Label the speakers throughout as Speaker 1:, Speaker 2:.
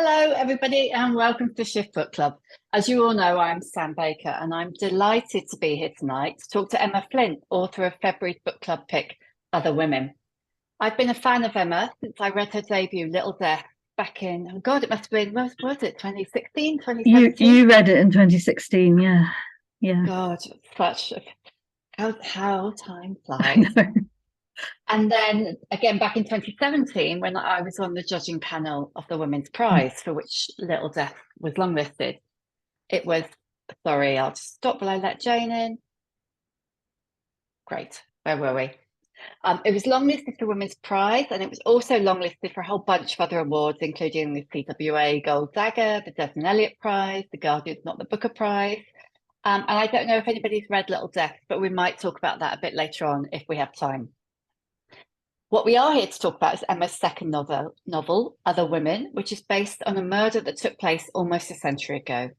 Speaker 1: Hello, everybody, and welcome to Shift Book Club. As you all know, I'm Sam Baker, and I'm delighted to be here tonight to talk to Emma Flint, author of February's book club pick, Other Women. I've been a fan of Emma since I read her debut, Little Death, back in, oh God, it must have been, what was it, 2016, 2017?
Speaker 2: You read it in 2016, yeah.
Speaker 1: God, how time flies. And then again, back in 2017, when I was on the judging panel of the Women's Prize, for which Little Death was longlisted, it was, sorry, I'll just stop while I let Jane in. Great, where were we? It was longlisted for Women's Prize, and it was also longlisted for a whole bunch of other awards, including the CWA Gold Dagger, the Desmond Eliot Prize, the Guardian's Not the Booker Prize. And I don't know if anybody's read Little Death, but we might talk about that a bit later on if we have time. What we are here to talk about is Emma's second novel, Other Women, which is based on a murder that took place almost a century ago.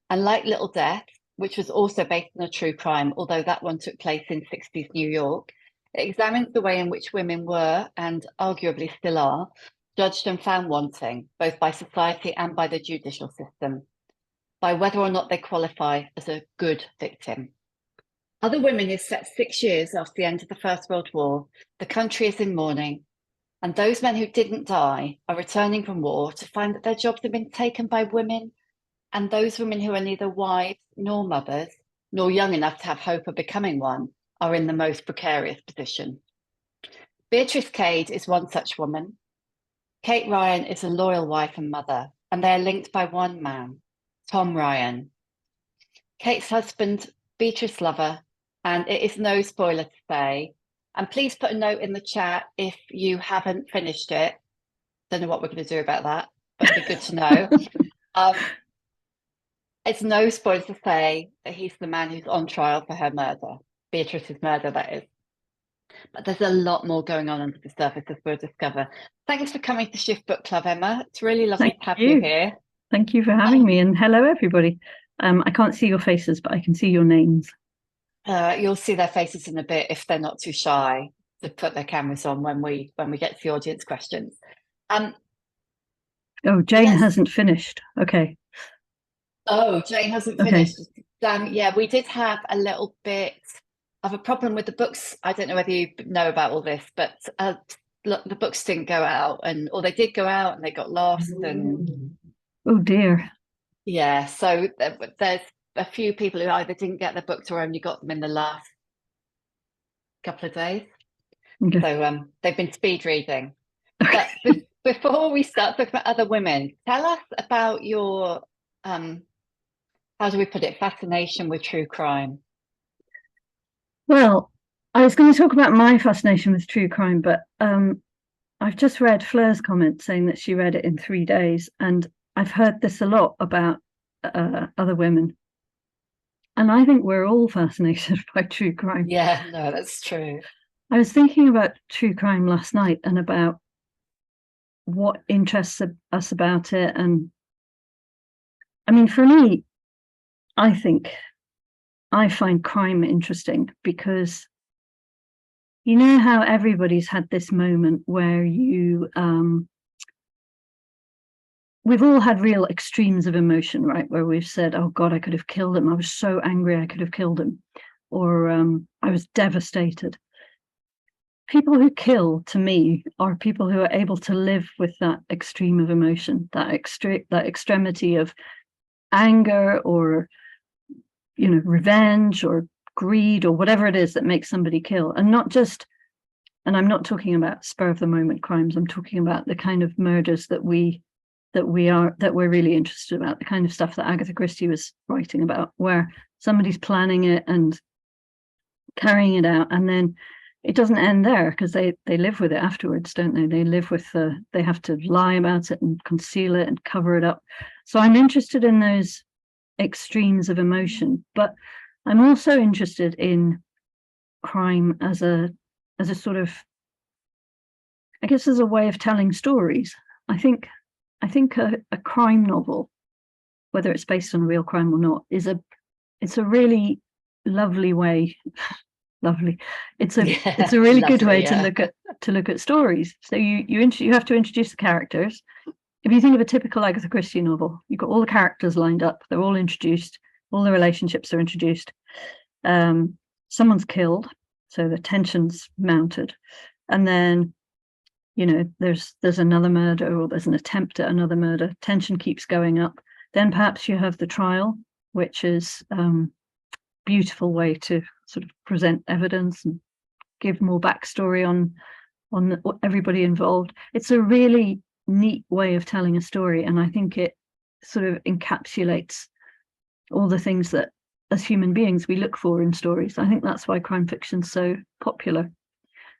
Speaker 1: And like Little Death, which was also based on a true crime, although that one took place in 60s New York, it examines the way in which women were, and arguably still are, judged and found wanting, both by society and by the judicial system, by whether or not they qualify as a good victim. Other Women is set 6 years after the end of the First World War. The country is in mourning, and those men who didn't die are returning from war to find that their jobs have been taken by women, and those women who are neither wives nor mothers, nor young enough to have hope of becoming one, are in the most precarious position. Beatrice Cade is one such woman. Kate Ryan is a loyal wife and mother, and they are linked by one man, Tom Ryan. Kate's husband, Beatrice's lover, and it is no spoiler to say, and please put a note in the chat if you haven't finished it. Don't know what we're going to do about that, but it'd be good to know. It's no spoiler to say that he's the man who's on trial for her murder, Beatrice's murder, that is. But there's a lot more going on under the surface, as we'll discover. Thanks for coming to Shift Book Club, Emma. It's really lovely to have you here.
Speaker 2: Thank you for having me, and hello, everybody. I can't see your faces, but I can see your names.
Speaker 1: You'll see their faces in a bit if they're not too shy to put their cameras on when we get to the audience questions.
Speaker 2: Oh, Jane hasn't finished. Okay.
Speaker 1: Oh, Jane hasn't finished. Yeah, we did have a little bit of a problem with the books. I don't know whether you know about all this, but the books didn't go out, or they did go out and they got lost. And
Speaker 2: oh dear.
Speaker 1: Yeah, so there's a few people who either didn't get their books or only got them in the last couple of days. Okay. So they've been speed reading. Okay. But before we start talking about Other Women, tell us about your, how do we put it, fascination with true crime.
Speaker 2: Well, I was going to talk about my fascination with true crime, but I've just read Fleur's comment saying that she read it in 3 days, and I've heard this a lot about Other Women. And I think we're all fascinated by true crime.
Speaker 1: Yeah, no, that's true.
Speaker 2: I was thinking about true crime last night and about what interests us about it. And I mean, for me, I think I find crime interesting because you know how everybody's had this moment where we've all had real extremes of emotion, right? Where we've said, oh God, I could have killed him. I was so angry, I could have killed him. Or I was devastated. People who kill, to me, are people who are able to live with that extreme of emotion, that extremity of anger or, revenge or greed or whatever it is that makes somebody kill. And I'm not talking about spur of the moment crimes. I'm talking about the kind of murders that we're really interested about, the kind of stuff that Agatha Christie was writing about, where somebody's planning it and carrying it out, and then it doesn't end there because they live with it afterwards, don't they? They live with they have to lie about it and conceal it and cover it up. So I'm interested in those extremes of emotion, but I'm also interested in crime as a sort of, I guess, as a way of telling stories. I think a crime novel, whether it's based on a real crime or not, it's a really lovely way. Lovely. It's a really good way to look at stories. So you have to introduce the characters, if you think of a typical Agatha Christie novel, you've got all the characters lined up, they're all introduced, all the relationships are introduced. Someone's killed, so the tension's mounted, and then there's another murder, or there's an attempt at another murder. Tension keeps going up. Then perhaps you have the trial, which is beautiful way to sort of present evidence and give more backstory on everybody involved. It's a really neat way of telling a story, and I think it sort of encapsulates all the things that as human beings we look for in stories. I think that's why crime fiction's so popular.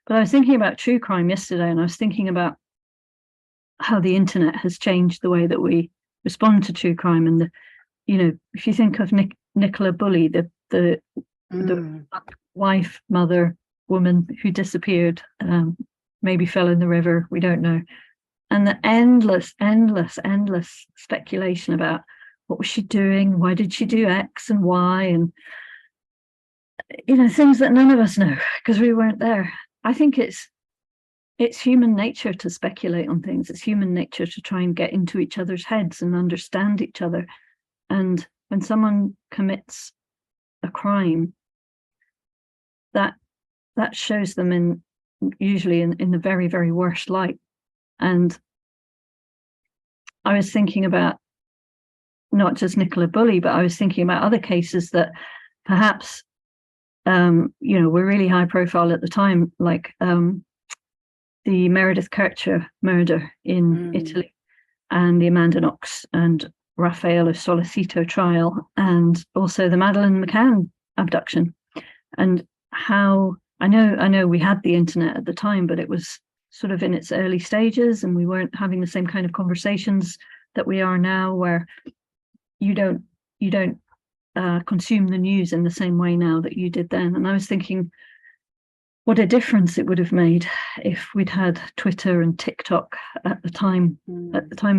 Speaker 2: But I was thinking about true crime yesterday, and I was thinking about how the internet has changed the way that we respond to true crime. And if you think of Nicola Bulley, the wife, mother, woman who disappeared, maybe fell in the river, we don't know. And the endless speculation about what was she doing, why did she do X and Y, and things that none of us know because we weren't there. I think it's human nature to speculate on things. It's human nature to try and get into each other's heads and understand each other. And when someone commits a crime, that shows them usually in the very, very worst light. And I was thinking about not just Nicola Bulley, but I was thinking about other cases that perhaps were really high profile at the time, like the Meredith Kercher murder in Italy, and the Amanda Knox and Raffaello Solicito trial, and also the Madeleine McCann abduction. And how I know we had the internet at the time, but it was sort of in its early stages, and we weren't having the same kind of conversations that we are now, where you don't consume the news in the same way now that you did then. And I was thinking what a difference it would have made if we'd had Twitter and TikTok at the time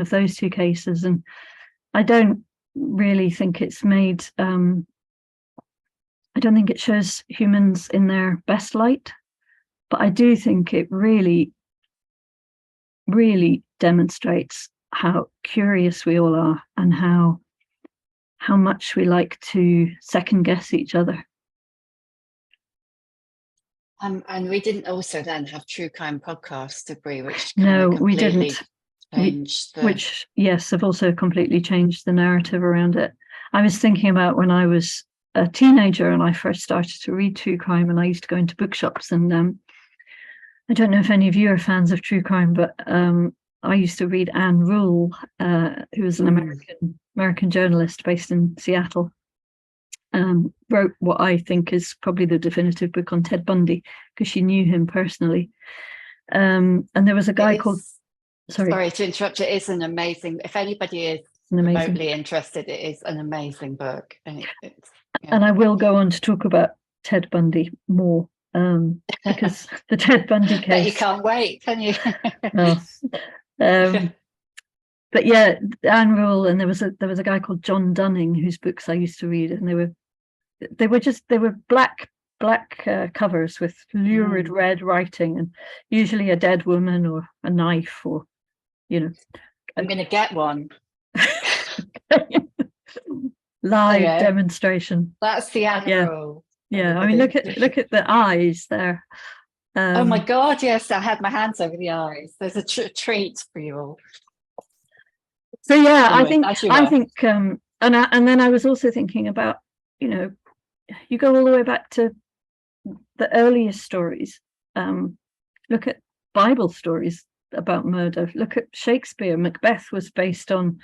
Speaker 2: of those two cases. And I don't really think it's made I don't think it shows humans in their best light, but I do think it really, really demonstrates how curious we all are, and how much we like to second guess each other.
Speaker 1: And we didn't also then have true crime podcasts, did we? Which
Speaker 2: no, we didn't.
Speaker 1: Which,
Speaker 2: yes, have also completely changed the narrative around it. I was thinking about when I was a teenager and I first started to read true crime, and I used to go into bookshops, and I don't know if any of you are fans of true crime, but I used to read Anne Rule, who was an American journalist based in Seattle. Wrote what I think is probably the definitive book on Ted Bundy, because she knew him personally. And there was a guy called...
Speaker 1: Sorry to interrupt. It is an amazing... If anybody is remotely interested, it is an amazing book. And
Speaker 2: and I will go on to talk about Ted Bundy more, because the Ted Bundy case...
Speaker 1: You can't wait, can you?
Speaker 2: But yeah, Anne Rule, and there was a guy called John Dunning whose books I used to read, and they were black covers with lurid red writing, and usually a dead woman or a knife, or
Speaker 1: I'm going to get one.
Speaker 2: Live demonstration.
Speaker 1: That's the Anne Rule.
Speaker 2: Yeah, I mean, look at the eyes there.
Speaker 1: Oh my God, yes, I had my hands over the eyes. There's a treat for you all.
Speaker 2: So yeah, anyway, I think, and then I was also thinking about, you go all the way back to the earliest stories. Look at Bible stories about murder. Look at Shakespeare. Macbeth was based on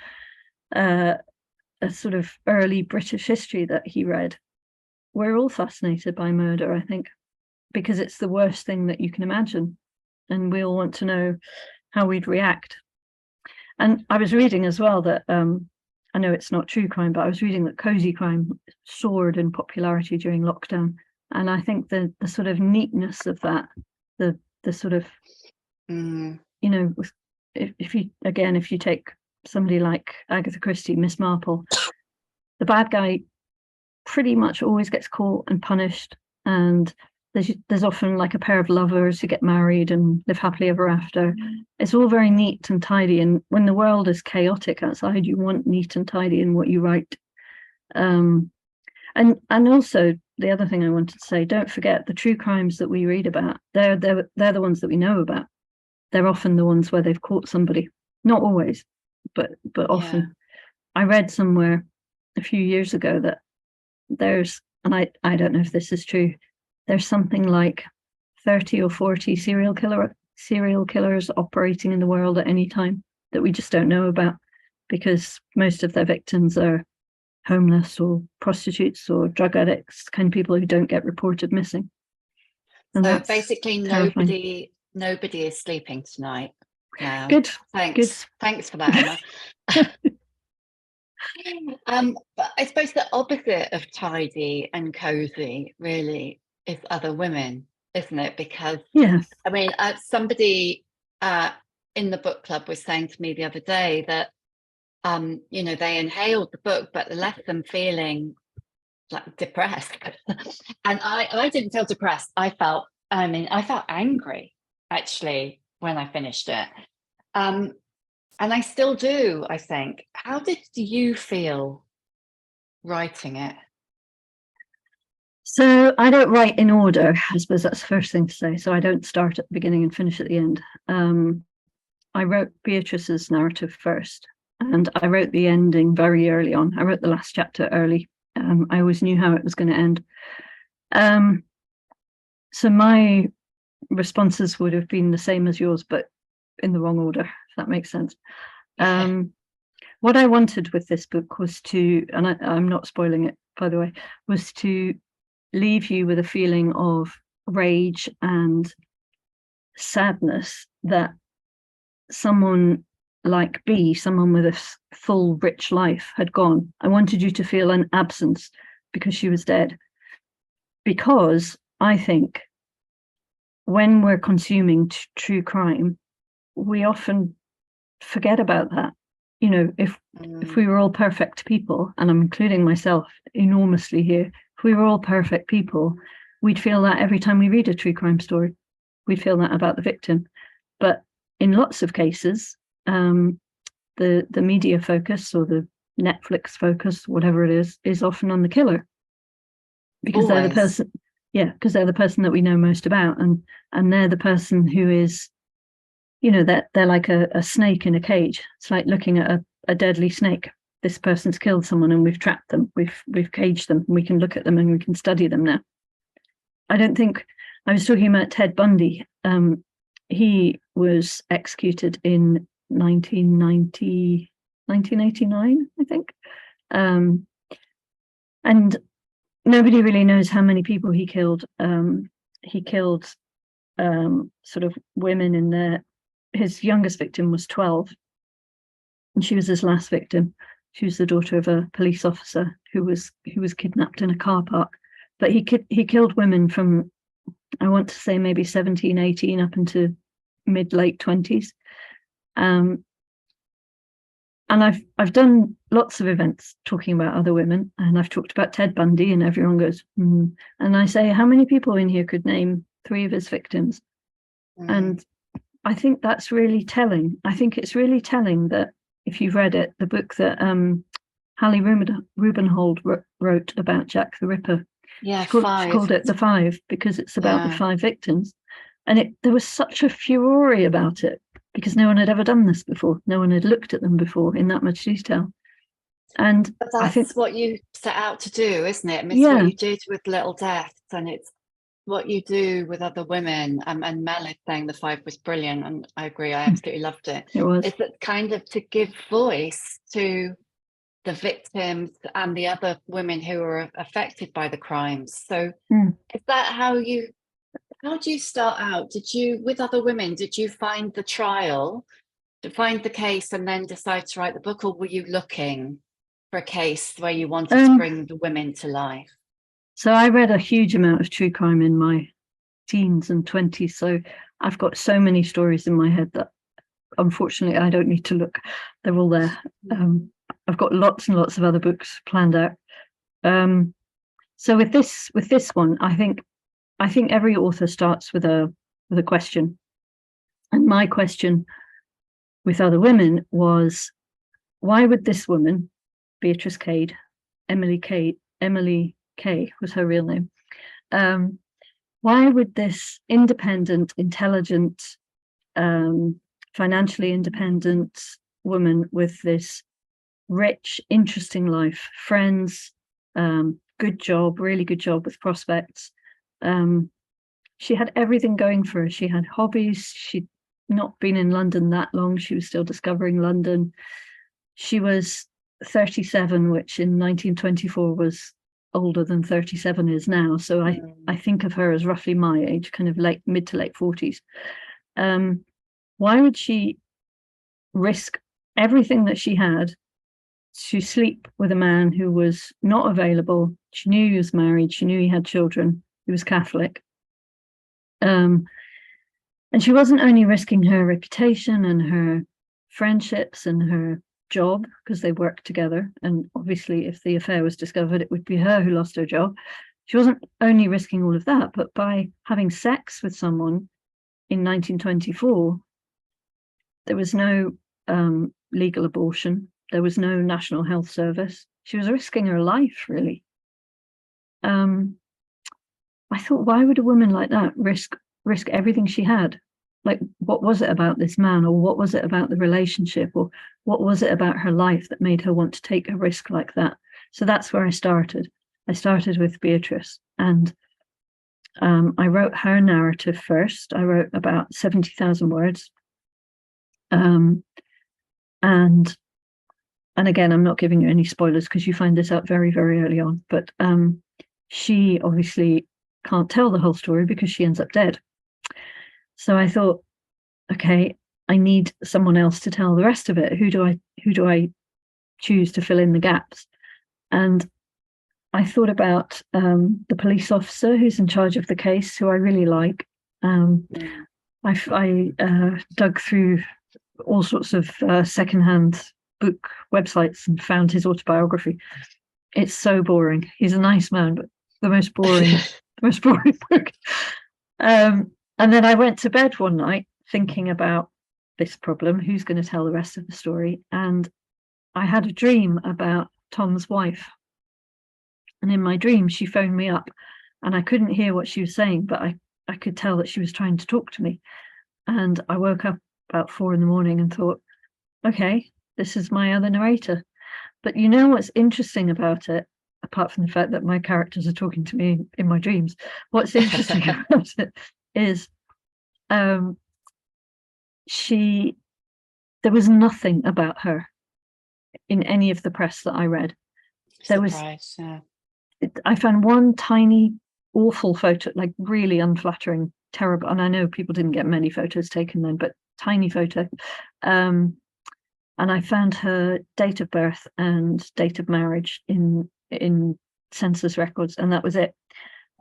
Speaker 2: a sort of early British history that he read. We're all fascinated by murder, I think, because it's the worst thing that you can imagine, and we all want to know how we'd react. And I was reading as well that, I know it's not true crime, but I was reading that cozy crime soared in popularity during lockdown. And I think the sort of neatness of that, the sort of, if you take somebody like Agatha Christie, Miss Marple, the bad guy pretty much always gets caught and punished, and there's often like a pair of lovers who get married and live happily ever after. It's all very neat and tidy. And when the world is chaotic outside, you want neat and tidy in what you write. And also the other thing I wanted to say, don't forget the true crimes that we read about. They're the ones that we know about. They're often the ones where they've caught somebody. Not always, but often. Yeah. I read somewhere a few years ago that there's, and I don't know if this is true, there's something like 30 or 40 serial killers operating in the world at any time that we just don't know about, because most of their victims are homeless or prostitutes or drug addicts, kind of people who don't get reported missing.
Speaker 1: And so basically nobody is sleeping tonight now.
Speaker 2: Good.
Speaker 1: Thanks for that, Emma. But I suppose the opposite of tidy and cozy really is other women, isn't it? Because I mean, somebody in the book club was saying to me the other day that they inhaled the book but left them feeling like depressed. And I didn't feel depressed. I felt angry actually when I finished it. And I still do, I think. How did you feel writing it?
Speaker 2: So I don't write in order. I suppose that's the first thing to say. So I don't start at the beginning and finish at the end. I wrote Beatrice's narrative first, and I wrote the ending very early on. I wrote the last chapter early. I always knew how it was going to end. So my responses would have been the same as yours, but in the wrong order, if that makes sense. What I wanted with this book was to, and I'm not spoiling it, by the way, was to leave you with a feeling of rage and sadness that someone like B, someone with a full, rich life, had gone. I wanted you to feel an absence because she was dead. Because I think when we're consuming true crime, we often forget about that. You know, if we were all perfect people, and I'm including myself enormously here, if we were all perfect people, we'd feel that every time we read a true crime story. We'd feel that about the victim. But in lots of cases, the media focus or the Netflix focus, whatever it is often on the killer. Because they're the person, because they're the person that we know most about, and they're the person who is, you know, that they're like a snake in a cage. It's like looking at a deadly snake. This person's killed someone and we've trapped them, we've caged them, and we can look at them and we can study them now. I don't think, I was talking about Ted Bundy. He was executed in 1989, I think. And nobody really knows how many people he killed. He killed sort of women in there. His youngest victim was 12, and she was his last victim. She was the daughter of a police officer who was kidnapped in a car park. But he killed women from, I want to say, maybe 17, 18 up into mid-late 20s. And I've done lots of events talking about other women, and I've talked about Ted Bundy, and everyone goes, and I say, how many people in here could name 3 of his victims? And I think that's really telling. I think it's really telling that if you've read it, the book that Hallie Rubenhold wrote about Jack the Ripper.
Speaker 1: Yeah,
Speaker 2: she called it The Five, because it's about the 5 victims. And there was such a furore about it, because no one had ever done this before. No one had looked at them before in that much detail. But that's I think what you set out to do, isn't it? I mean, it's what you did with Little Deaths, and it's what you do with other women. And Mel is saying The Five was brilliant, and I agree, I absolutely loved it. It was.
Speaker 1: It's that kind of to give voice to the victims and the other women who were affected by the crimes. So is that how do you start out? With other women, did you find the trial, to find the case and then decide to write the book, or were you looking for a case where you wanted to bring the women to life?
Speaker 2: So I read a huge amount of true crime in my teens and 20s. So I've got so many stories in my head that unfortunately I don't need to look. They're all there. I've got lots and lots of other books planned out. So with this one, I think I think every author starts with a question. And my question with other women was, why would this woman, Beatrice Cade, Emily Kay was her real name, why would this independent, intelligent, financially independent woman with this rich, interesting life, friends, good job, really good job with prospects. She had everything going for her. She had hobbies. She'd not been in London that long. She was still discovering London. She was 37, which in 1924 was older than 37 is now. So I think of her as roughly my age, kind of mid to late 40s. Why would she risk everything that she had to sleep with a man who was not available? She knew he was married. She knew he had children. He was Catholic. And she wasn't only risking her reputation and her friendships and her job, because they worked together. And obviously, if the affair was discovered, it would be her who lost her job. She wasn't only risking all of that, but by having sex with someone in 1924, there was no legal abortion. There was no National Health Service. She was risking her life, really. I thought, why would a woman like that risk everything she had? Like, what was it about this man, or what was it about the relationship, or what was it about her life that made her want to take a risk like that? So that's where I started. I started with Beatrice, and I wrote her narrative first. I wrote about 70,000 words. And again, I'm not giving you any spoilers because you find this out very, very early on. But she obviously can't tell the whole story because she ends up dead. So I thought, okay, I need someone else to tell the rest of it. Who do I choose to fill in the gaps? And I thought about the police officer who's in charge of the case, who I really like. I dug through all sorts of secondhand book websites and found his autobiography. It's so boring. He's a nice man, but the most boring book. And then I went to bed one night thinking about this problem. Who's going to tell the rest of the story? And I had a dream about Tom's wife. And in my dream, she phoned me up, and I couldn't hear what she was saying, but I could tell that she was trying to talk to me. And I woke up about 4 a.m. and thought, okay, this is my other narrator. But you know what's interesting about it, apart from the fact that my characters are talking to me in my dreams, what's interesting about it is there was nothing about her in any of the press that I read. I found one tiny, awful photo, like really unflattering, terrible. And I know people didn't get many photos taken then, but tiny photo. And I found her date of birth and date of marriage in census records, and that was it.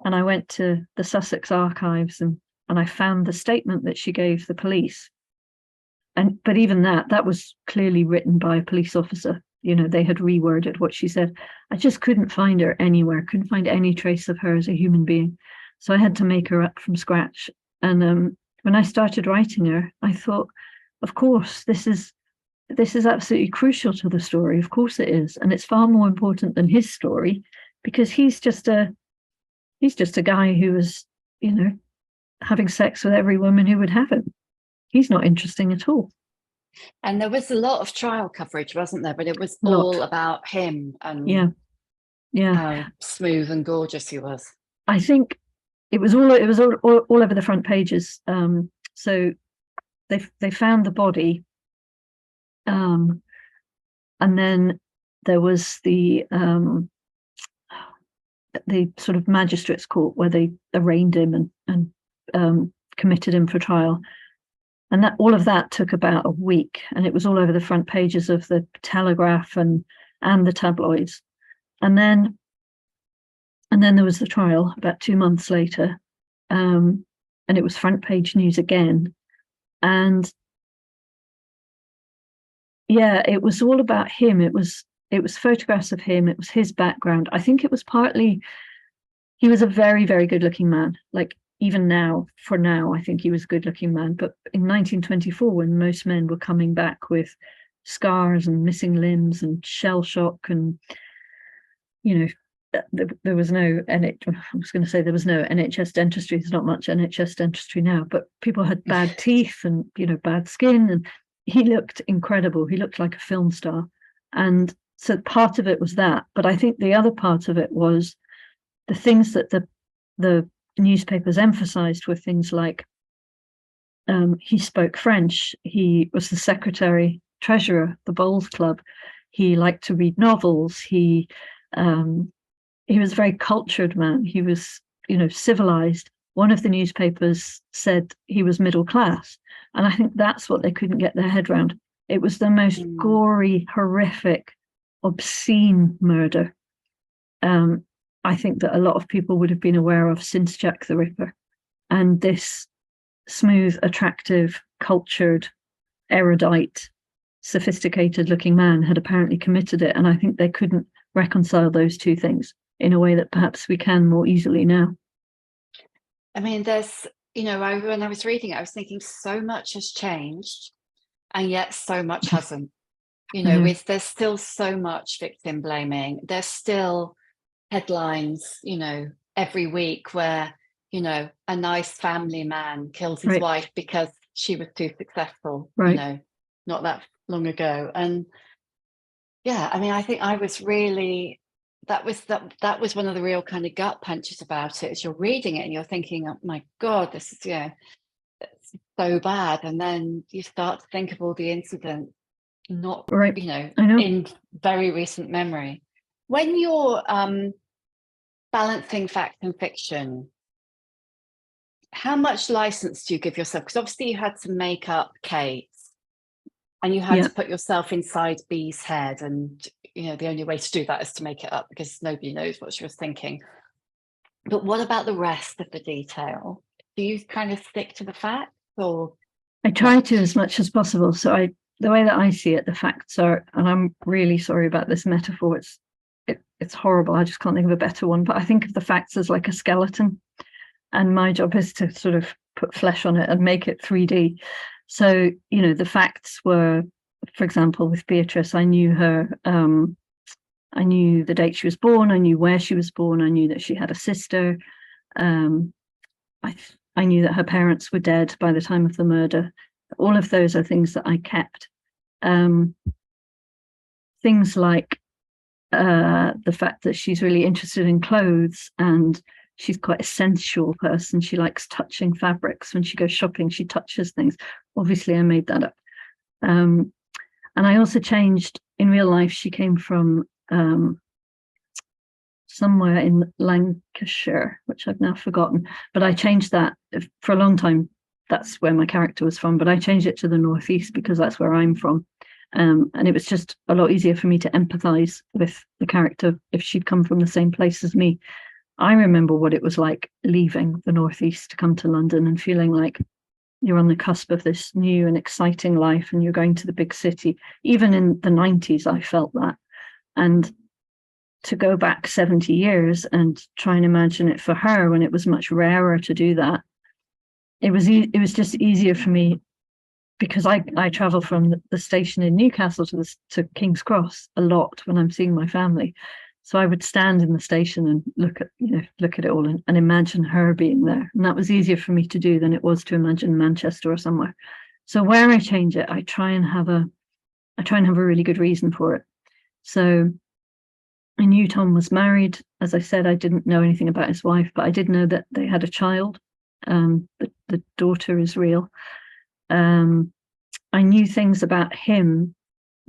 Speaker 2: And I went to the Sussex archives and I found the statement that she gave the police. But even that was clearly written by a police officer. You know, they had reworded what she said. I just couldn't find her anywhere, couldn't find any trace of her as a human being. So I had to make her up from scratch. And when I started writing her, I thought, of course, this is absolutely crucial to the story. Of course it is. And it's far more important than his story, because he's just a guy who was, you know, having sex with every woman who would have him. He's not interesting at all.
Speaker 1: And there was a lot of trial coverage, wasn't there? But it was all about him and how smooth and gorgeous he was. I
Speaker 2: think it was all over the front pages. So they found the body, and then there was the sort of magistrates' court where they arraigned him and committed him for trial. And that all of that took about a week, and it was all over the front pages of the Telegraph and the tabloids. And then there was the trial about 2 months later, and it was front page news again. And yeah, it was all about him. It was photographs of him. It was his background. I think it was partly He was a very, very good looking man. Like, even now, for now, I think he was a good looking man. But in 1924, when most men were coming back with scars and missing limbs and shell shock, and, you know, there was no I was going to say there was no NHS dentistry. There's not much NHS dentistry now, but people had bad teeth and, you know, bad skin, and he looked incredible. He looked like a film star. And so part of it was that, but I think the other part of it was the things that the newspapers emphasized were things like, he spoke French, he was the secretary treasurer, the Bowls Club, he liked to read novels, he was a very cultured man. He was, you know, civilized. One of the newspapers said he was middle class. And I think that's what they couldn't get their head around. It was the most gory, horrific, obscene murder. I think that a lot of people would have been aware of since Jack the Ripper. And this smooth, attractive, cultured, erudite, sophisticated looking man had apparently committed it. And I think they couldn't reconcile those two things in a way that perhaps we can more easily now.
Speaker 1: I mean, there's, you know, when I was reading it, I was thinking so much has changed, and yet so much hasn't. You know, there's still so much victim blaming. There's still headlines, you know, every week where, you know, a nice family man kills his wife because she was too successful, you know, not that long ago. And yeah, I mean, I think I was really, that was one of the real kind of gut punches about it, is you're reading it and you're thinking, oh my God, this is, you know, it's so bad. And then you start to think of all the incidents, not, you know, in very recent memory. When you're balancing fact and fiction, how much license do you give yourself? Because obviously you had to make up Kate, and you had to put yourself inside Bee's head, and, you know, the only way to do that is to make it up because nobody knows what she was thinking. But what about the rest of the detail? Do you kind of stick to the facts, or?
Speaker 2: I try to as much as possible. So the way that I see it, the facts are, and I'm really sorry about this metaphor, it's horrible. I just can't think of a better one. But I think of the facts as like a skeleton, and my job is to sort of put flesh on it and make it 3D. So, you know, the facts were, for example, with Beatrice, I knew her. I knew the date she was born. I knew where she was born. I knew that she had a sister. I knew that her parents were dead by the time of the murder. All of those are things that I kept. Things like the fact that she's really interested in clothes, and she's quite a sensual person. She likes touching fabrics. When she goes shopping, she touches things. Obviously, I made that up. And I also changed, in real life, she came from somewhere in Lancashire, which I've now forgotten. But I changed that for a long time. That's where my character was from. But I changed it to the Northeast because that's where I'm from. And it was just a lot easier for me to empathize with the character if she'd come from the same place as me. I remember what it was like leaving the Northeast to come to London and feeling like you're on the cusp of this new and exciting life and you're going to the big city. Even in the 90s, I felt that. And to go back 70 years and try and imagine it for her when it was much rarer to do that, it was just easier for me, because I travel from the station in Newcastle to King's Cross a lot when I'm seeing my family. So I would stand in the station and look at it all and imagine her being there. And that was easier for me to do than it was to imagine Manchester or somewhere. So where I change it, I try and have a really good reason for it. So I knew Tom was married. As I said, I didn't know anything about his wife, but I did know that they had a child. The daughter is real. I knew things about him.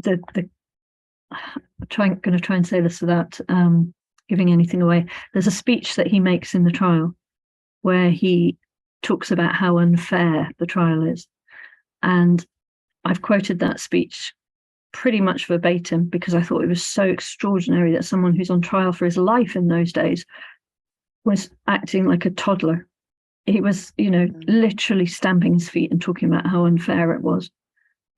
Speaker 2: I'm going to try and say this without giving anything away. There's a speech that he makes in the trial where he talks about how unfair the trial is. And I've quoted that speech pretty much verbatim because I thought it was so extraordinary that someone who's on trial for his life in those days was acting like a toddler. He was, literally stamping his feet and talking about how unfair it was.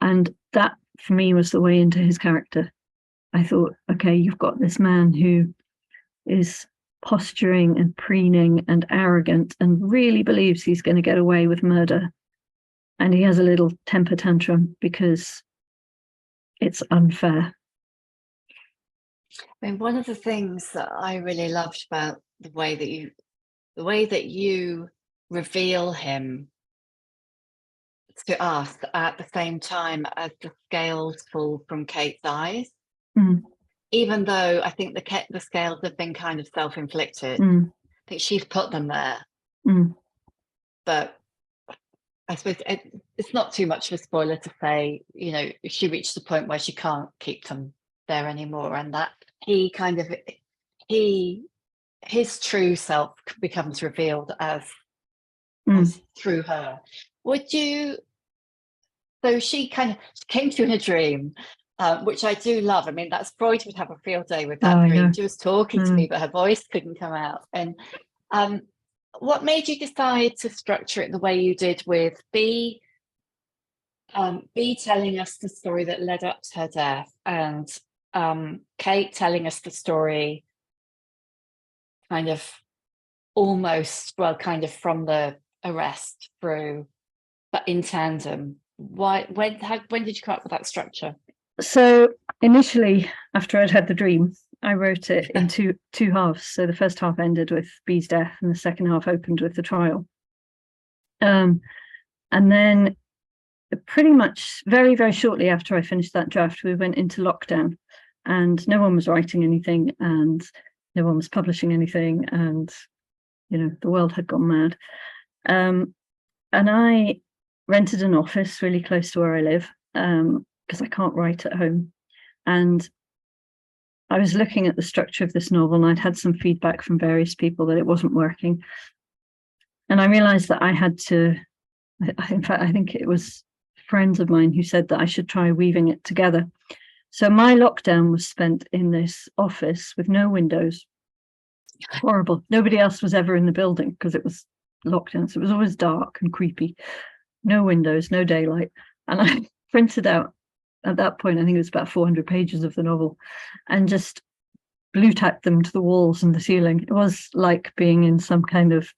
Speaker 2: And that, for me, was the way into his character. I thought, okay, you've got this man who is posturing and preening and arrogant and really believes he's going to get away with murder. And he has a little temper tantrum because it's unfair.
Speaker 1: I mean, one of the things that I really loved about the way that you reveal him to us at the same time as the scales fall from Kate's eyes, even though I think the scales have been kind of self-inflicted. I think she's put them there, but I suppose it's not too much of a spoiler to say, you know, she reached the point where she can't keep them there anymore, and that he kind of his true self becomes revealed as through her. Would you? So she kind of came to you in a dream, which I do love. I mean, that's Freud would have a field day with that dream. She was talking to me, but her voice couldn't come out. And what made you decide to structure it the way you did, with B telling us the story that led up to her death, and Kate telling us the story kind of from the arrest through, but in tandem? When did you come up with that structure?
Speaker 2: So initially, after I'd had the dream, I wrote it in two halves. So the first half ended with B's death, and the second half opened with the trial. And then pretty much very, very shortly after I finished that draft, we went into lockdown, and no one was writing anything, and no one was publishing anything, and you know, the world had gone mad. And I rented an office really close to where I live, because I can't write at home. And I was looking at the structure of this novel, and I'd had some feedback from various people that it wasn't working. And I realized that I had to, in fact, I think it was friends of mine who said that I should try weaving it together. So my lockdown was spent in this office with no windows. Horrible. Nobody else was ever in the building because it was lockdown. So it was always dark and creepy. No windows, no daylight. And I printed out, at that point, I think it was about 400 pages of the novel, and just blue tacked them to the walls and the ceiling. It was like being in some kind of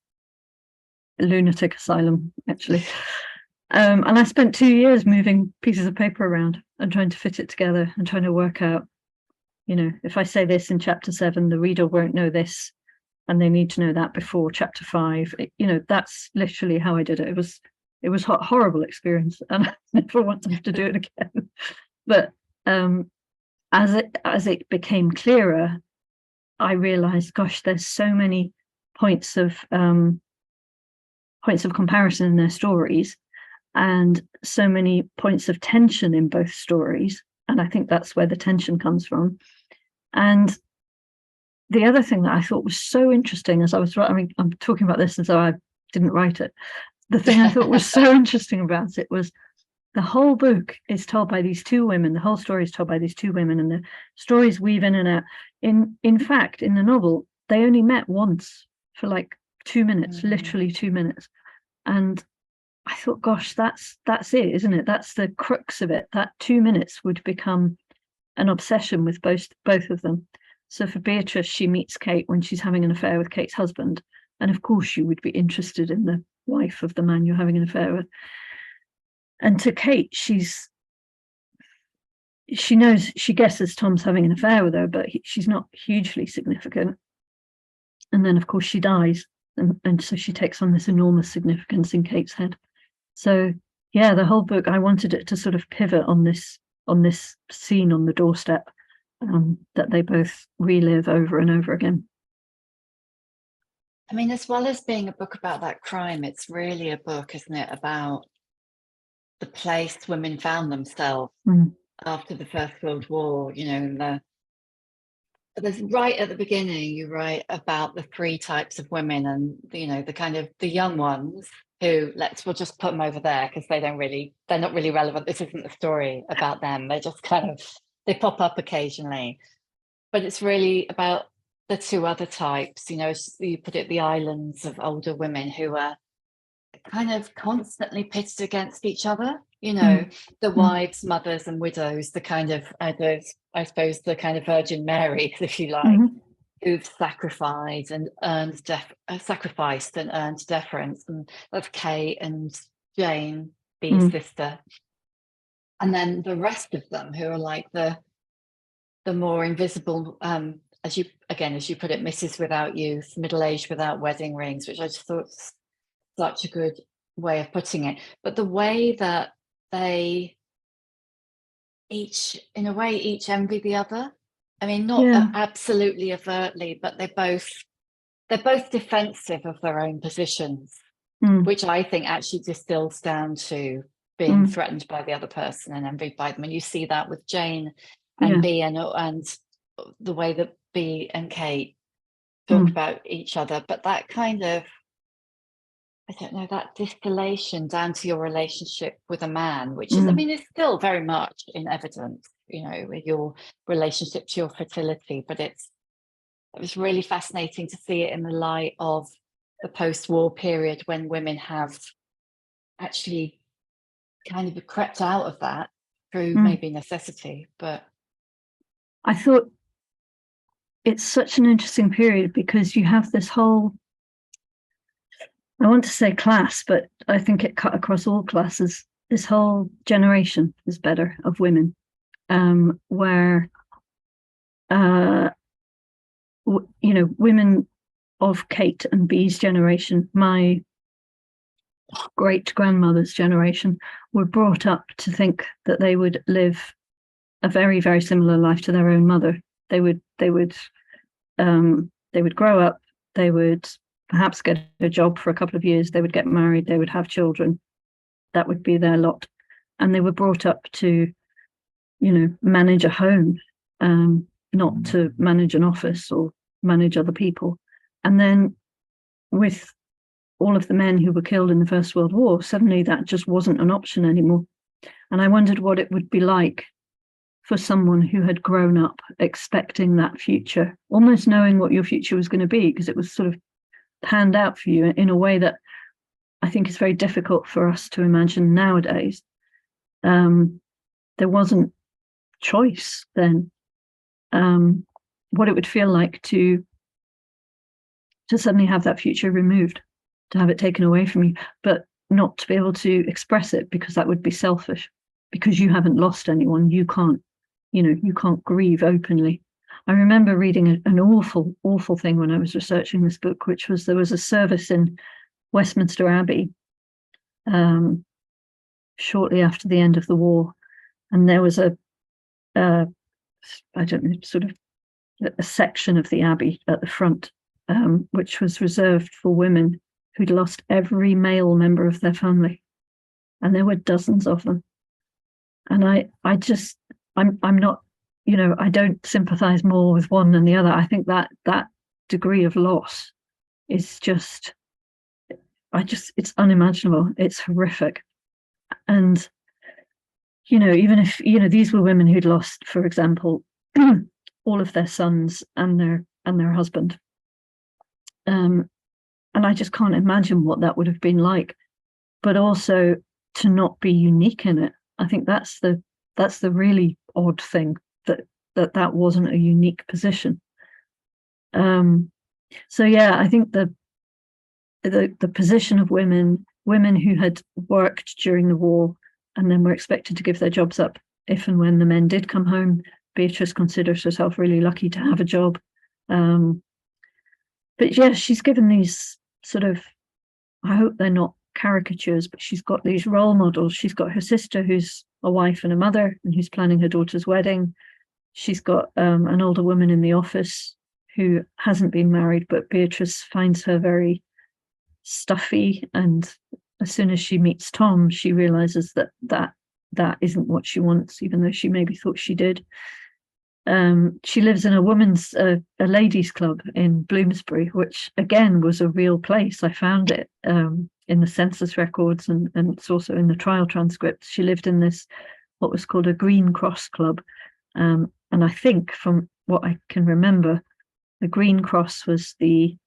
Speaker 2: lunatic asylum, actually. And I spent 2 years moving pieces of paper around and trying to fit it together and trying to work out, you know, if I say this in chapter 7, the reader won't know this, and they need to know that before chapter 5. You know, that's literally how I did it. It was a horrible experience, and I never want to have to do it again. But as it became clearer, I realized, gosh, there's so many points of comparison in their stories, and so many points of tension in both stories. And I think that's where the tension comes from. And the other thing that I thought was so interesting as I was writing, I mean, I'm talking about this as though I didn't write it. The thing I thought was so interesting about it was the whole book is told by these two women. The whole story is told by these two women, and the stories weave in and out. In fact, in the novel, they only met once for like 2 minutes, literally 2 minutes. And I thought, gosh, that's it, isn't it? That's the crux of it. That 2 minutes would become an obsession with both of them. So for Beatrice, she meets Kate when she's having an affair with Kate's husband. And of course, you would be interested in the wife of the man you're having an affair with. And to Kate, she guesses Tom's having an affair with her, but she's not hugely significant. And then, of course, she dies. And so she takes on this enormous significance in Kate's head. So, yeah, the whole book, I wanted it to sort of pivot on this scene on the doorstep that they both relive over and over again.
Speaker 1: I mean, as well as being a book about that crime, it's really a book, isn't it, about the place women found themselves after the First World War. You know, there's right at the beginning, you write about the 3 types of women, and you know, the kind of the young ones who we'll just put them over there because they're not really relevant. This isn't the story about them. They just they pop up occasionally, but it's really about the 2 other types. You know, you put it, the islands of older women who are kind of constantly pitted against each other. You know, the wives, mothers, and widows. The kind of I suppose the kind of Virgin Marys, if you like. who've sacrificed and earned deference, and that's Kate and Jane, Bee's sister, and then the rest of them who are like the more invisible, as you put it, Mrs. without youth, middle-aged without wedding rings, which I just thought was such a good way of putting it. But the way that they each envy the other. I mean, not absolutely overtly, but they're both defensive of their own positions, which I think actually distills down to being threatened by the other person and envied by them. And you see that with Jane and Bee, and the way that Bee and Kate talk about each other. But that kind of, I don't know, that distillation down to your relationship with a man, which is, I mean, it's still very much in evidence, you know, with your relationship to your fertility. But it was really fascinating to see it in the light of the post-war period, when women have actually kind of crept out of that through maybe necessity. But
Speaker 2: I thought it's such an interesting period because you have this whole, I want to say class, but I think it cut across all classes. This whole generation is better of women, where, you know, women of Kate and Bee's generation, my great grandmother's generation, were brought up to think that they would live a very, very similar life to their own mother. They would grow up. They would perhaps get a job for a couple of years. They would get married. They would have children. That would be their lot. And they were brought up to, you know, manage a home, not to manage an office or manage other people. And then with all of the men who were killed in the First World War, suddenly that just wasn't an option anymore. And I wondered what it would be like for someone who had grown up expecting that future, almost knowing what your future was going to be, because it was sort of panned out for you in a way that I think is very difficult for us to imagine nowadays. There wasn't choice then. What it would feel like to suddenly have that future removed, to have it taken away from you, but not to be able to express it, because that would be selfish, because you haven't lost anyone. You can't grieve openly. I remember reading an awful, awful thing when I was researching this book, which was there was a service in Westminster Abbey shortly after the end of the war, and there was a section of the Abbey at the front, which was reserved for women who'd lost every male member of their family, and there were dozens of them. And I'm not, you know, I don't sympathize more with one than the other. I think that degree of loss is just, it's unimaginable. It's horrific. And, you know, even if, you know, these were women who'd lost, for example, all of their sons and their husband. And I just can't imagine what that would have been like, but also to not be unique in it. I think that's the really odd thing, that wasn't a unique position. So yeah, I think the position of women who had worked during the war and then were expected to give their jobs up if and when the men did come home. Beatrice considers herself really lucky to have a job. But yeah, she's given these sort of, I hope they're not caricatures, but she's got these role models. She's got her sister who's a wife and a mother and who's planning her daughter's wedding. She's got an older woman in the office who hasn't been married, but Beatrice finds her very stuffy, and as soon as she meets Tom, she realizes that isn't what she wants, even though she maybe thought she did. She lives in a ladies' club in Bloomsbury, which again was a real place. I found it in the census records, and it's also in the trial transcripts. She lived in this, what was called a Green Cross club. And I think from what I can remember, the Green Cross was the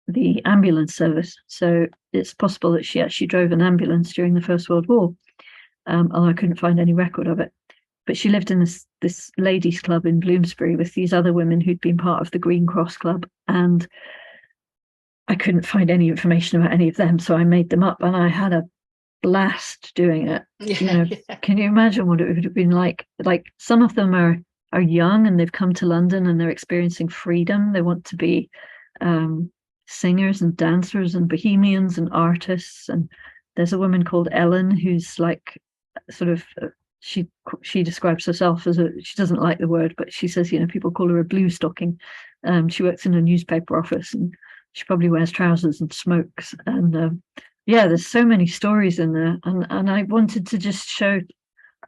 Speaker 2: ambulance service. So it's possible that she actually drove an ambulance during the First World War, although I couldn't find any record of it. but she lived in this ladies' club in Bloomsbury with these other women who'd been part of the Green Cross Club, and I couldn't find any information about any of them, so I made them up, and I had a blast doing it.
Speaker 1: Yeah.
Speaker 2: Can you imagine what it would have been like? Like, some of them are young and they've come to London and they're experiencing freedom. They want to be singers and dancers and bohemians and artists. And there's a woman called Ellen who's like sort of she describes herself as she doesn't like the word, but she says, people call her a blue stocking. She works in a newspaper office and she probably wears trousers and smokes. And there's so many stories in there, and I wanted to just show.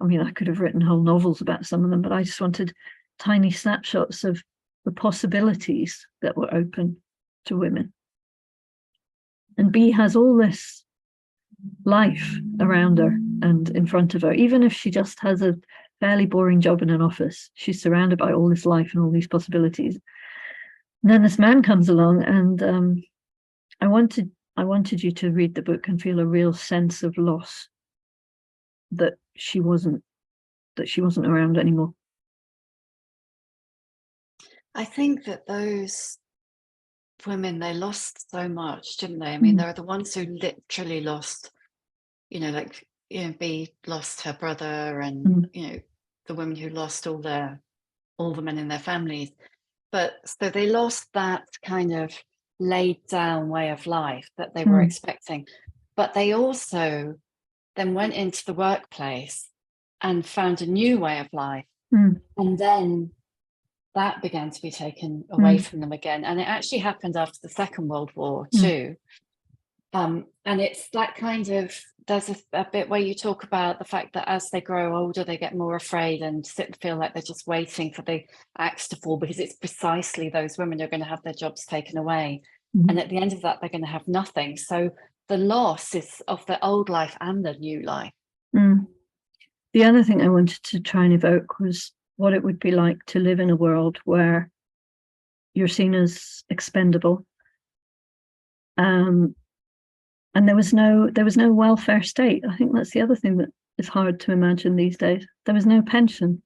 Speaker 2: I mean, I could have written whole novels about some of them, but I just wanted tiny snapshots of the possibilities that were open to women. And Bea has all this life around her and in front of her. Even if she just has a fairly boring job in an office, she's surrounded by all this life and all these possibilities. And then this man comes along, and I wanted you to read the book and feel a real sense of loss that she wasn't around anymore.
Speaker 1: I think that those women, they lost so much, didn't they? I mean, they're the ones who literally lost, Bea lost her brother, and the women who lost all the men in their families. But so they lost that kind of laid down way of life that they were expecting. But they also then went into the workplace and found a new way of life. And then that began to be taken away from them again. And it actually happened after the Second World War too. And it's that kind of, there's a bit where you talk about the fact that as they grow older, they get more afraid and feel like they're just waiting for the axe to fall, because it's precisely those women who are going to have their jobs taken away. And at the end of that, they're going to have nothing. So the loss is of the old life and the new life.
Speaker 2: The other thing I wanted to try and evoke was what it would be like to live in a world where you're seen as expendable. And there was no welfare state. I think that's the other thing that is hard to imagine these days. There was no pension.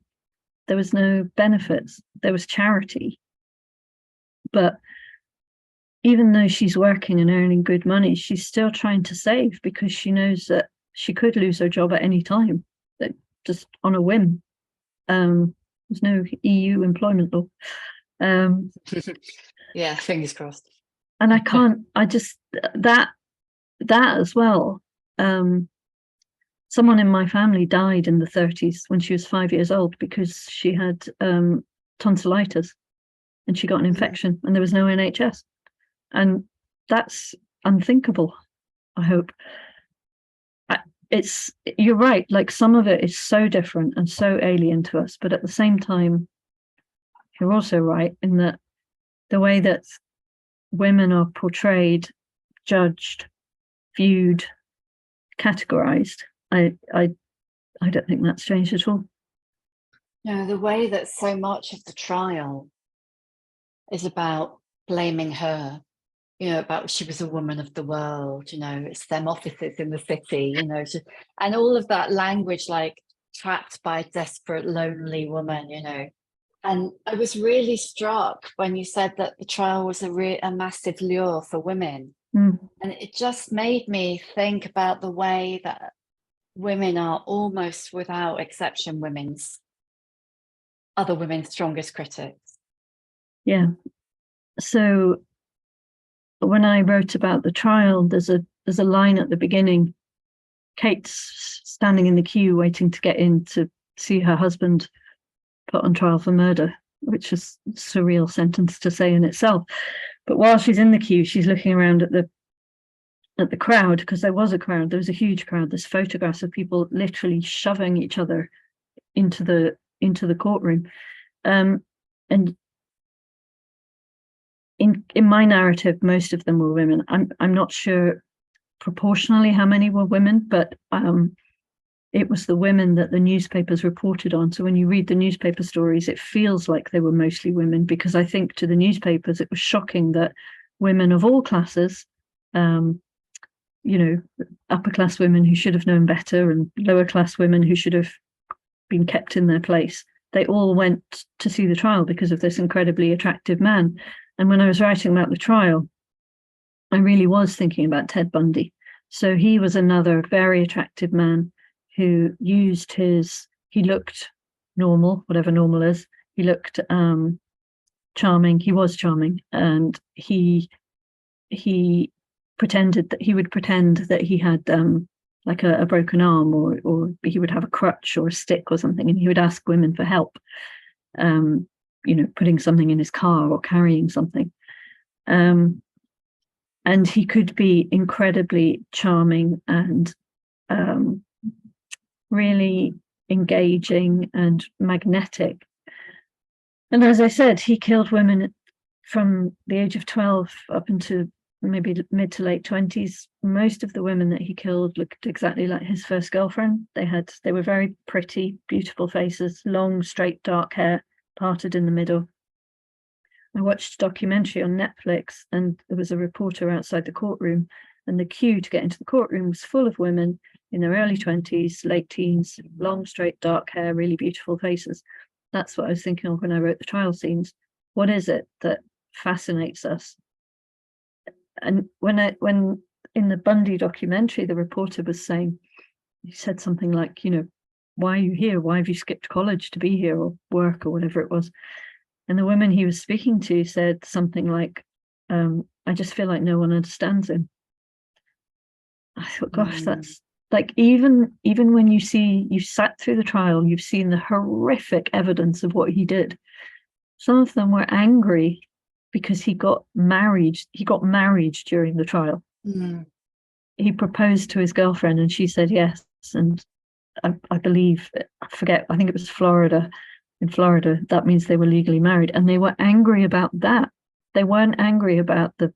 Speaker 2: There was no benefits. There was charity. But even though she's working and earning good money, she's still trying to save, because she knows that she could lose her job at any time, just on a whim. There's no EU employment law.
Speaker 1: Yeah, fingers crossed.
Speaker 2: And that as well. Someone in my family died in the 30s when she was 5 years old because she had tonsillitis and she got an infection, and there was no NHS. And that's unthinkable, I hope. You're right, like, some of it is so different and so alien to us, but at the same time, you're also right in that the way that women are portrayed, judged, viewed, categorized, I don't think that's changed at all.
Speaker 1: No, the way that so much of the trial is about blaming her, about she was a woman of the world, it's them offices in the city, and all of that language, like trapped by a desperate, lonely woman, And I was really struck when you said that the trial was a massive lure for women. And it just made me think about the way that women are almost without exception other women's strongest critics.
Speaker 2: Yeah. So when I wrote about the trial, there's a line at the beginning. Kate's standing in the queue waiting to get in to see her husband put on trial for murder, which is a surreal sentence to say in itself. But while she's in the queue, she's looking around at the crowd, because there was a crowd. There was a huge crowd. There's photographs of people literally shoving each other into the courtroom. And in my narrative, most of them were women. I'm not sure proportionally how many were women, but it was the women that the newspapers reported on. So when you read the newspaper stories, it feels like they were mostly women, because I think to the newspapers it was shocking that women of all classes, upper class women who should have known better, and lower class women who should have been kept in their place. They all went to see the trial because of this incredibly attractive man. And when I was writing about the trial, I really was thinking about Ted Bundy. So he was another very attractive man who used he looked normal, whatever normal is. He looked charming. He was charming. And he pretended that he would pretend that he had like a broken arm, or he would have a crutch or a stick or something, and he would ask women for help, putting something in his car or carrying something. And he could be incredibly charming and really engaging and magnetic. And as I said, he killed women from the age of 12 up into maybe mid to late 20s. Most of the women that he killed looked exactly like his first girlfriend. They were very pretty, beautiful faces, long, straight, dark hair, parted in the middle. I watched a documentary on Netflix, and there was a reporter outside the courtroom, and the queue to get into the courtroom was full of women in their early 20s, late teens, long, straight, dark hair, really beautiful faces. That's what I was thinking of when I wrote the trial scenes. What is it that fascinates us? And when in the Bundy documentary, the reporter was saying, he said something like, why are you here? Why have you skipped college to be here, or work, or whatever it was? And the woman he was speaking to said something like, I just feel like no one understands him. I thought, gosh, that's like, even when you sat through the trial, you've seen the horrific evidence of what he did. Some of them were angry because he got married. He got married during the trial. He proposed to his girlfriend and she said yes. And I believe, I forget, I think it was Florida. In Florida, that means they were legally married. And they were angry about that. They weren't angry about the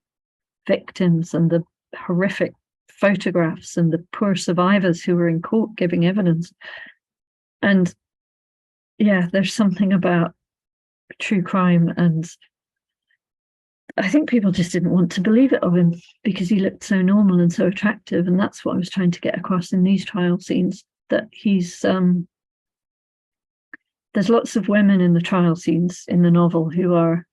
Speaker 2: victims and the horrific photographs and the poor survivors who were in court giving evidence. And yeah, there's something about true crime, and I think people just didn't want to believe it of him because he looked so normal and so attractive. And that's what I was trying to get across in these trial scenes, that he's there's lots of women in the trial scenes in the novel who are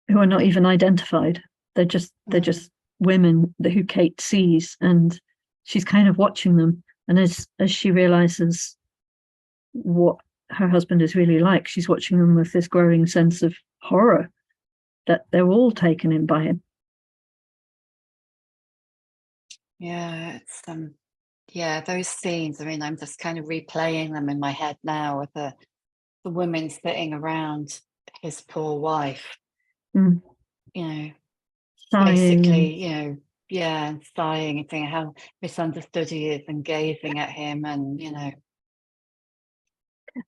Speaker 2: not even identified. They're just women who Kate sees, and she's kind of watching them. And as she realizes what her husband is really like, she's watching them with this growing sense of horror that they're all taken in by him.
Speaker 1: Yeah, it's those scenes. I mean, I'm just kind of replaying them in my head now, with the women sitting around his poor wife,
Speaker 2: Sighing.
Speaker 1: basically, and sighing and saying how misunderstood he is, and gazing at him, and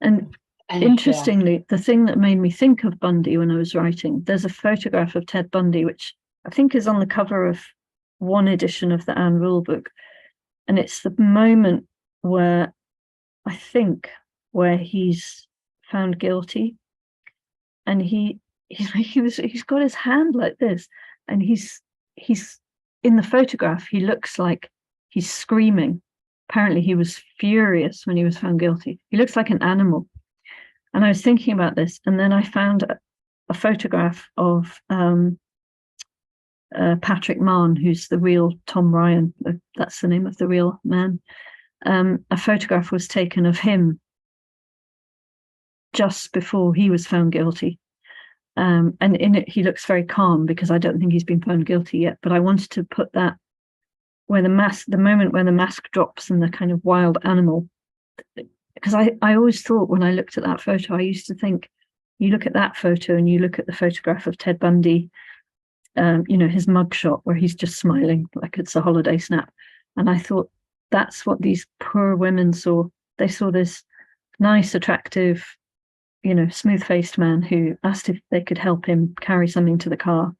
Speaker 2: And interestingly, the thing that made me think of Bundy when I was writing, there's a photograph of Ted Bundy, which I think is on the cover of one edition of the Anne Rule book. And it's the moment where he's found guilty, and he's got his hand like this, and he's in the photograph, he looks like he's screaming. Apparently he was furious when he was found guilty. He looks like an animal. And I was thinking about this, and then I found a photograph of Patrick Mahon, who's the real Tom Ryan. That's the name of the real man. A photograph was taken of him just before he was found guilty. And in it, he looks very calm, because I don't think he's been found guilty yet. But I wanted to put that where the moment where the mask drops and the kind of wild animal, because I always thought, when I looked at that photo, I used to think, you look at that photo and you look at the photograph of Ted Bundy, his mugshot where he's just smiling like it's a holiday snap. And I thought, that's what these poor women saw. They saw this nice, attractive, smooth-faced man who asked if they could help him carry something to the car.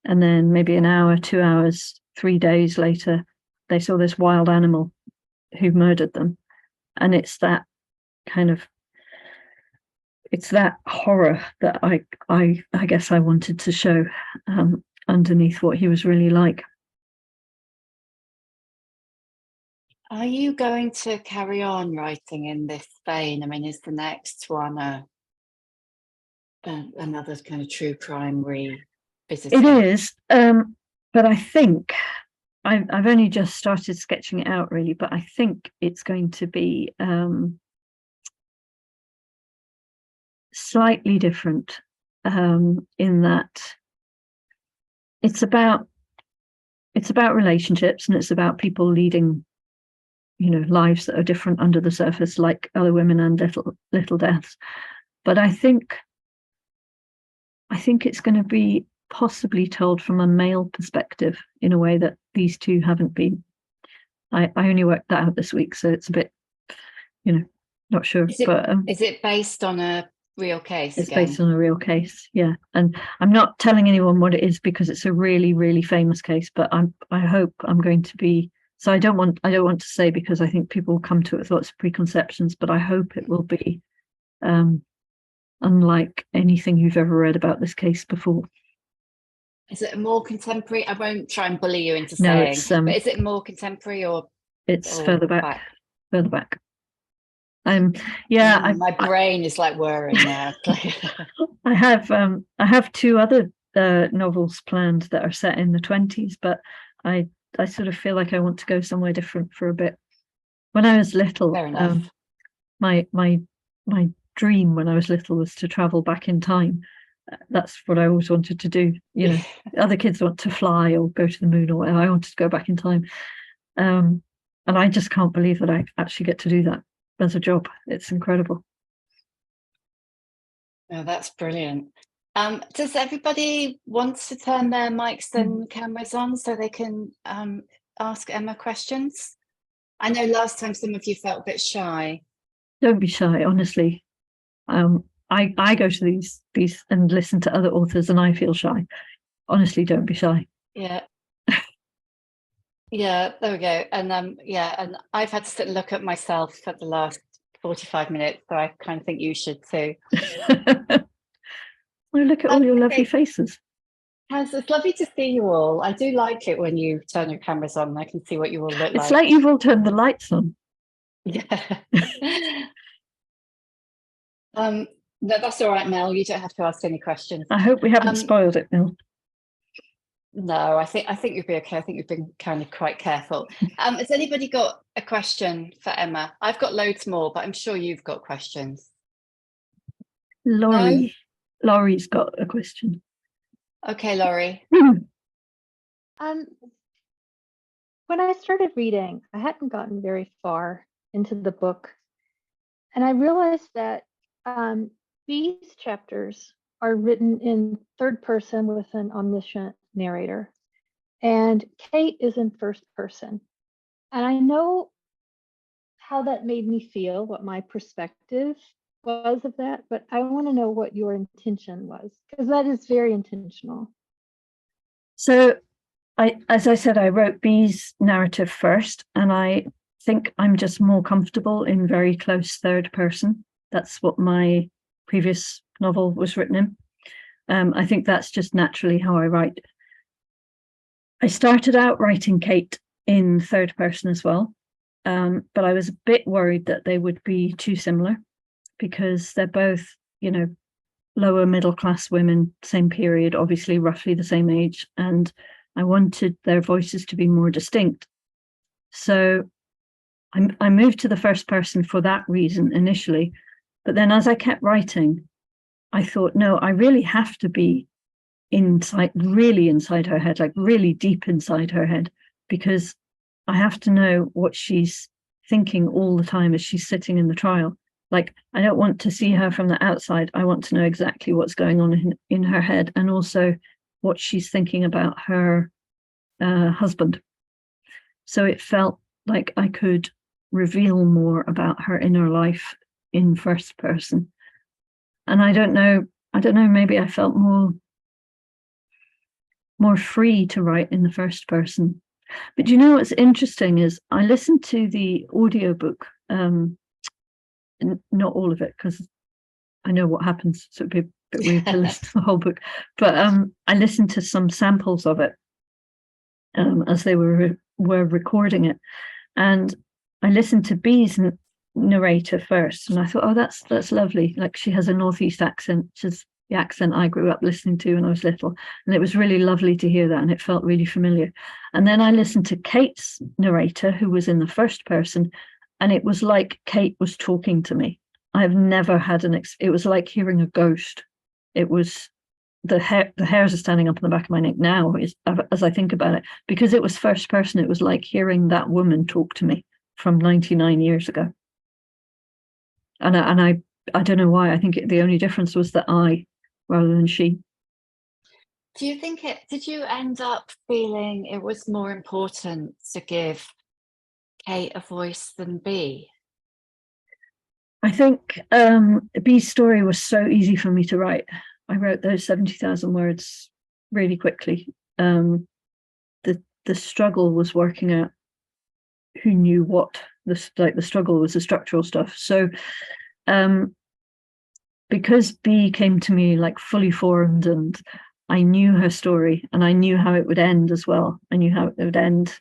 Speaker 2: And then maybe an hour, 2 hours, 3 days later, they saw this wild animal who murdered them. And it's that horror that I guess I wanted to show um, underneath what he was really like.
Speaker 1: Are you going to carry on writing in this vein? I mean, is the next one another kind of true crime revisiting?
Speaker 2: It is, but I think I've only just started sketching it out, really, but I think it's going to be slightly different in that it's about relationships, and it's about people leading, lives that are different under the surface, like other women, and little deaths. But I think it's going to be possibly told from a male perspective in a way that these two haven't been. I only worked that out this week, so it's a bit, not sure.
Speaker 1: Is it based on a real case?
Speaker 2: It's based on a real case, yeah. And I'm not telling anyone what it is because it's a really, really famous case. But I hope I'm going to be. So I don't want to say, because I think people will come to it with lots of preconceptions. But I hope it will be unlike anything you've ever read about this case before.
Speaker 1: Is it more contemporary? I won't try and bully you into saying, but is it more contemporary or?
Speaker 2: It's further back. Further back.
Speaker 1: My brain is like whirring now.
Speaker 2: I have two other novels planned that are set in the 1920s, but I sort of feel like I want to go somewhere different for a bit. When I was little, my dream when I was little was to travel back in time. That's what I always wanted to do. Other kids want to fly or go to the moon or whatever. I wanted to go back in time. And I just can't believe that I actually get to do that as a job. It's incredible.
Speaker 1: Oh, that's brilliant. Does everybody want to turn their mics and cameras on so they can ask Emma questions? I know last time some of you felt a bit shy.
Speaker 2: Don't be shy, honestly. I go to these and listen to other authors and I feel shy. Honestly, don't be shy.
Speaker 1: Yeah. Yeah, there we go. And and I've had to sit and look at myself for the last 45 minutes, so I kind of think you should too.
Speaker 2: Well, look at all your lovely faces.
Speaker 1: It's lovely to see you all. I do like it when you turn your cameras on and I can see what you all look like.
Speaker 2: It's like you've all turned the lights on.
Speaker 1: Yeah. No, that's all right, Mel. You don't have to ask any questions.
Speaker 2: I hope we haven't spoiled it, Mel.
Speaker 1: No, I think you'll be okay. I think you've been kind of quite careful. Has anybody got a question for Emma? I've got loads more, but I'm sure you've got questions.
Speaker 2: Laurie's got a question.
Speaker 1: Okay, Laurie.
Speaker 3: When I started reading, I hadn't gotten very far into the book, and I realized that these chapters are written in third person with an omniscient narrator, and Kate is in first person. And I know how that made me feel, what my perspective was of that, but I want to know what your intention was, because that is very intentional.
Speaker 2: So as I said, I wrote B's narrative first, and I think I'm just more comfortable in very close third person. That's what my previous novel was written in. I think that's just naturally how I write. I started out writing Kate in third person as well, but I was a bit worried that they would be too similar, because they're both, lower middle class women, same period, obviously roughly the same age, and I wanted their voices to be more distinct. So I moved to the first person for that reason initially, but then as I kept writing, I thought, no, I really have to be really inside her head, like really deep inside her head, because I have to know what she's thinking all the time as she's sitting in the trial. Like, I don't want to see her from the outside. I want to know exactly what's going on in her head, and also what she's thinking about her husband. So it felt like I could reveal more about her inner life in first person. And I don't know, maybe I felt more free to write in the first person. But what's interesting is I listened to the audiobook, not all of it, because I know what happens, so it'd be a bit weird to listen to the whole book. But I listened to some samples of it as they were recording it, and I listened to Bee's narrator first, and I thought, oh, that's lovely. Like, she has a Northeast accent, which is the accent I grew up listening to when I was little, and it was really lovely to hear that, and it felt really familiar. And then I listened to Kate's narrator, who was in the first person, and it was like Kate was talking to me. I've never had it was like hearing a ghost. It was the hairs are standing up on the back of my neck now as I think about it, because it was first person. It was like hearing that woman talk to me from 99 years ago. And I don't know why. I think the only difference was that I rather than she.
Speaker 1: Do you think did you end up feeling it was more important to give Kate a voice than Bee?
Speaker 2: I think Bee's story was so easy for me to write. I wrote those 70,000 words really quickly. The struggle was working out who knew what. The struggle was the structural stuff. So because Bee came to me like fully formed, and I knew her story, and I knew how it would end as well. I knew how it would end,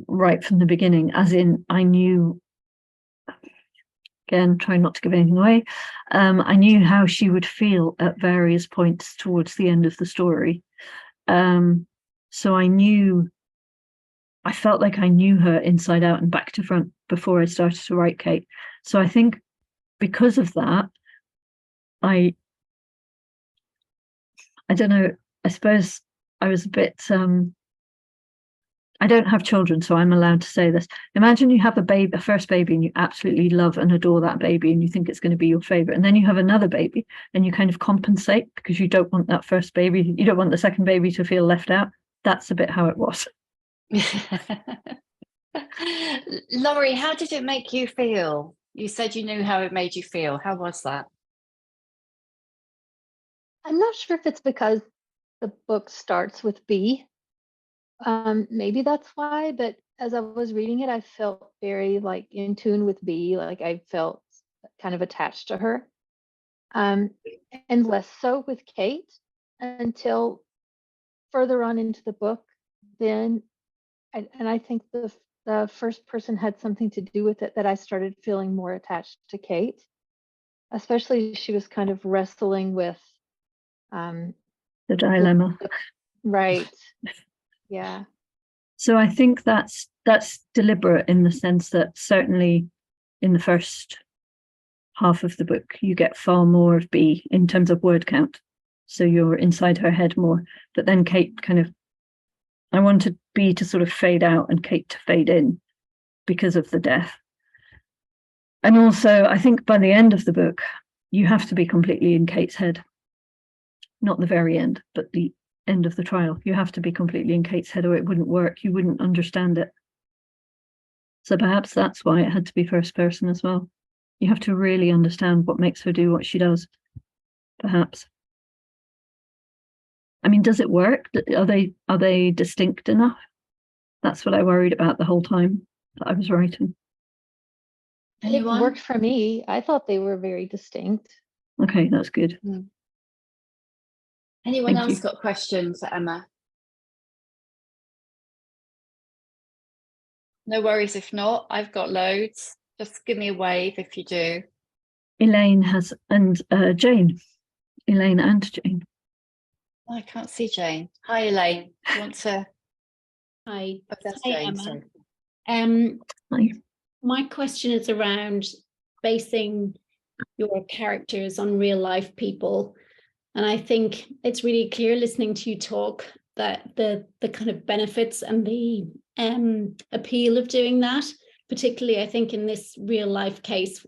Speaker 2: right from the beginning, as in I knew, again, trying not to give anything away, I knew how she would feel at various points towards the end of the story. So I felt like I knew her inside out and back to front before I started to write Kate. So I think because of that, I don't know, I suppose I was a bit, I don't have children, so I'm allowed to say this. Imagine you have a first baby, and you absolutely love and adore that baby, and you think it's going to be your favorite. And then you have another baby, and you kind of compensate because you don't want that first baby. You don't want the second baby to feel left out. That's a bit how it was.
Speaker 1: Laurie, how did it make you feel? You said you knew how it made you feel. How was that?
Speaker 3: I'm not sure if it's because the book starts with Bee. Maybe that's why, but as I was reading it, I felt very like in tune with Bee. Like I felt kind of attached to her. And less so with Kate until further on into the book. Then, and I think the first person had something to do with it, that I started feeling more attached to Kate, especially she was kind of wrestling with
Speaker 2: The dilemma.
Speaker 3: Right. Yeah.
Speaker 2: So I think that's deliberate, in the sense that certainly in the first half of the book, you get far more of Bee in terms of word count. So you're inside her head more. But then Kate I wanted Bee to sort of fade out and Kate to fade in because of the death. And also, I think by the end of the book, you have to be completely in Kate's head. Not the very end, but the end of the trial. You have to be completely in Kate's head, or it wouldn't work. You wouldn't understand it. So perhaps that's why it had to be first person as well. You have to really understand what makes her do what she does. Perhaps. I mean, does it work? Are they distinct enough? That's what I worried about the whole time that I was writing.
Speaker 1: Anyone?
Speaker 3: It worked for me. I thought they were very distinct.
Speaker 2: Okay, that's good.
Speaker 1: Anyone else got questions, Emma? No worries if not. I've got loads. Just give me a wave if you do.
Speaker 2: Elaine has, and Jane. Elaine and Jane.
Speaker 1: Oh, I can't see Jane. Hi, Elaine. Do you want to?
Speaker 4: Hi.
Speaker 1: Oh, that's
Speaker 4: Hi,
Speaker 1: Jane.
Speaker 4: Emma.
Speaker 1: Sorry.
Speaker 2: Hi.
Speaker 4: My question is around basing your characters on real life people. And I think it's really clear listening to you talk that the kind of benefits and the appeal of doing that, particularly I think in this real life case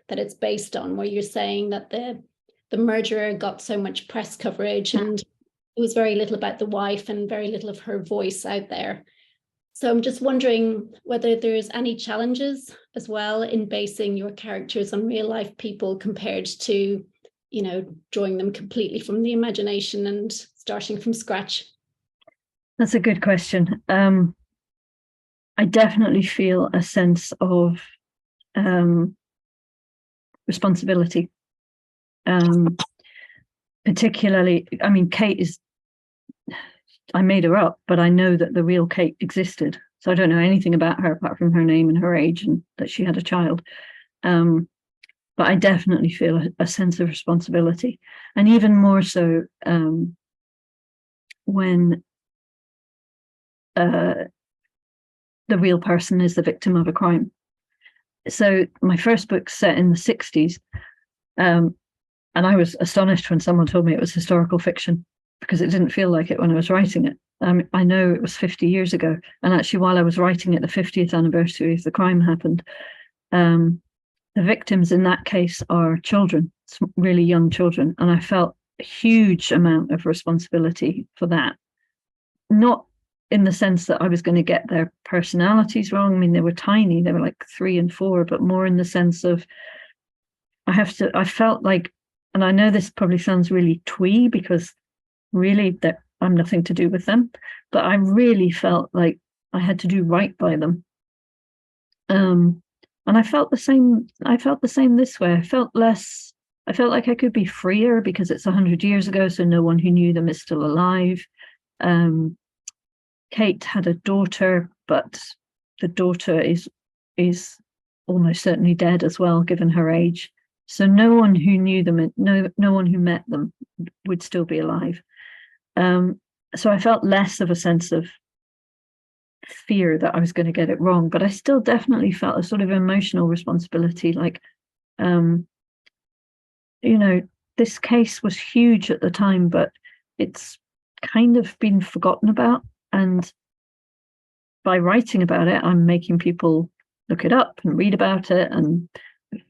Speaker 4: that it's based on, where you're saying that the murderer got so much press coverage and it was very little about the wife and very little of her voice out there. So I'm just wondering whether there's any challenges as well in basing your characters on real life people compared to, you know, drawing them completely from the imagination and starting from scratch.
Speaker 2: That's a good question. I definitely feel a sense of responsibility. Particularly, I mean, Kate is, I made her up, but I know that the real Kate existed. So I don't know anything about her apart from her name and her age and that she had a child. But I definitely feel a sense of responsibility, and even more so when the real person is the victim of a crime. So my first book's set in the 60s, and I was astonished when someone told me it was historical fiction, because it didn't feel like it when I was writing it. I know it was 50 years ago, and actually while I was writing it, the 50th anniversary of the crime happened. The victims in that case are children, really young children, and I felt a huge amount of responsibility for that. Not in the sense that I was going to get their personalities wrong. I mean, they were tiny, they were like 3 and 4, but more in the sense of I felt like, and I know this probably sounds really twee because really that I'm nothing to do with them, but I really felt like I had to do right by them. And I felt the same this way. I felt like I could be freer because it's 100 years ago, so no one who knew them is still alive. Kate had a daughter, but the daughter is almost certainly dead as well, given her age. So no one who knew them, no one who met them would still be alive. So I felt less of a sense of fear that I was going to get it wrong, but I still definitely felt a sort of emotional responsibility. Like, this case was huge at the time, but it's kind of been forgotten about. And by writing about it, I'm making people look it up and read about it and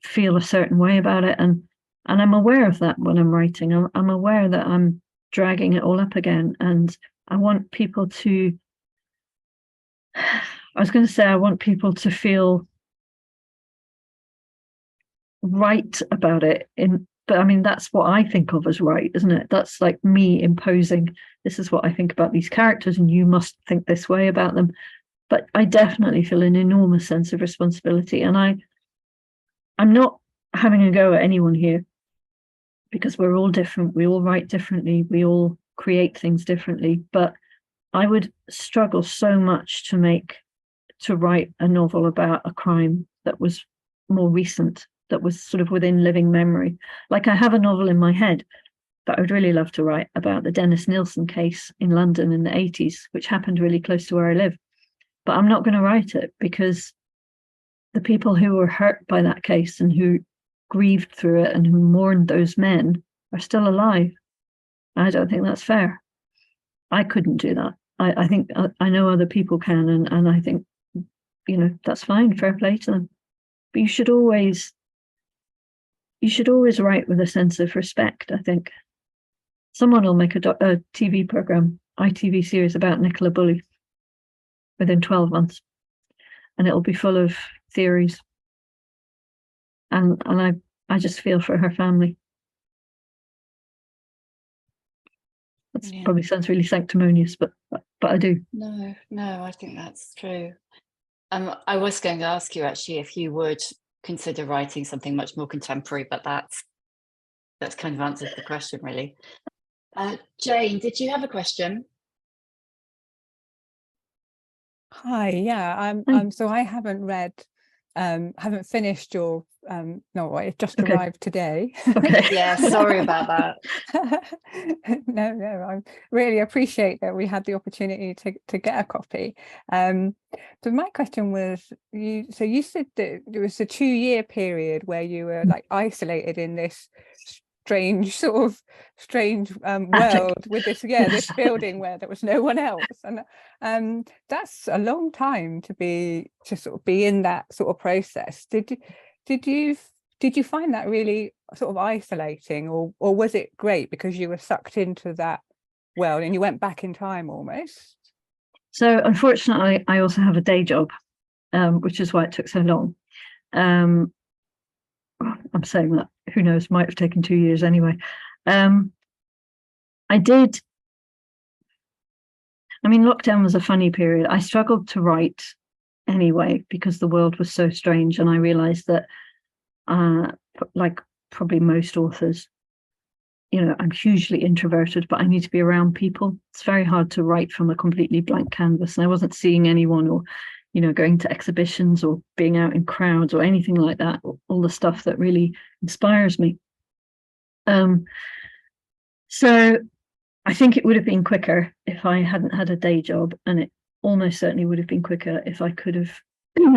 Speaker 2: feel a certain way about it. And I'm aware of that when I'm writing. I'm aware that I'm dragging it all up again. And I want people to, I want people to feel right about it. But I mean, that's what I think of as right, isn't it? That's like me imposing, this is what I think about these characters, and you must think this way about them. But I definitely feel an enormous sense of responsibility. And I'm not having a go at anyone here, because we're all different. We all write differently. We all create things differently. But I would struggle so much to write a novel about a crime that was more recent, that was sort of within living memory. Like, I have a novel in my head that I would really love to write about the Dennis Nilsen case in London in the 80s, which happened really close to where I live. But I'm not going to write it because the people who were hurt by that case and who grieved through it and who mourned those men are still alive. I don't think that's fair. I couldn't do that. I think I know other people can, and I think, that's fine, fair play to them. But you should always write with a sense of respect, I think. Someone will make a TV program, ITV series about Nicola Bulley within 12 months, and it'll be full of theories. And I just feel for her family. That probably sounds really sanctimonious, but I do.
Speaker 1: No, I think that's true. I was going to ask you actually if you would consider writing something much more contemporary, but that's kind of answers the question, really. Jane, did you have a question?
Speaker 5: Hi, yeah. So I haven't haven't finished your novel. It just arrived today.
Speaker 2: Okay.
Speaker 1: Yeah, sorry about that.
Speaker 5: No, I really appreciate that we had the opportunity to get a copy. So my question was, you said that there was a 2-year period where you were like isolated in this strange world with this this building where there was no one else, and that's a long time to sort of be in that sort of process. Did you find that really sort of isolating, or was it great because you were sucked into that world and you went back in time almost?
Speaker 2: So unfortunately, I also have a day job, which is why it took so long. I'm saying that, who knows, might have taken 2 years anyway. Lockdown was a funny period. I struggled to write anyway because the world was so strange, and I realized that like probably most authors, I'm hugely introverted, but I need to be around people. It's very hard to write from a completely blank canvas. And I wasn't seeing anyone, or, going to exhibitions or being out in crowds or anything like that, all the stuff that really inspires me. So I think it would have been quicker if I hadn't had a day job, and it almost certainly would have been quicker if I could have